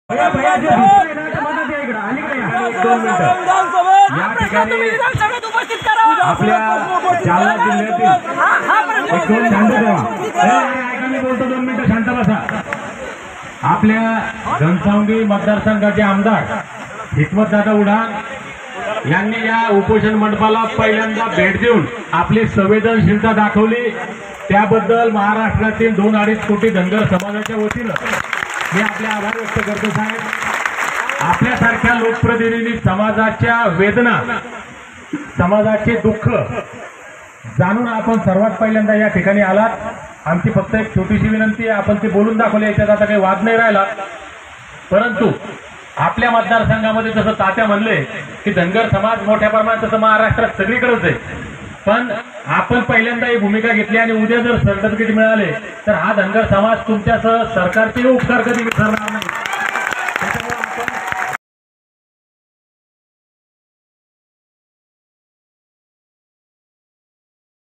या ठिकाणी आपल्या जालना जिल्ह्यातील बोलतो 2 मिनिटं शांत बसा। आपल्या घनसावंगी मतदारसंघाचे आमदार हिकमतदादा उडान यांनी या उपोषण मंडपाला पहिल्यांदा भेट देऊन आपली संवेदनशीलता दाखवली। त्याबद्दल महाराष्ट्रातील 2-2.5 कोटी धनगर समाजाच्या वतीनं मी आपले आभार व्यक्त करतो साहेब। आपल्यासारख्या लोकप्रतिनिधी समाजाच्या वेदना, समाजाचे दुःख जाणून आपण सर्वात पहिल्यांदा या ठिकाणी आलात। आमची फक्त एक छोटीशी विनंती आहे, आपण ते बोलून दाखवले, याच्यात आता काही वाद नाही राहिला। परंतु आपल्या मतदारसंघामध्ये जसं तात्या म्हणले की धनगर समाज मोठ्या प्रमाणात, तसं महाराष्ट्रात सगळीकडेच आहे। पण आपण पहिल्यांदा ही भूमिका घेतली आणि उद्या जर सर्टिफिकेट मिळाले तर हा धनगर समाज तुमच्यासह सरकारचे उपकार कधी विसरणार नाही।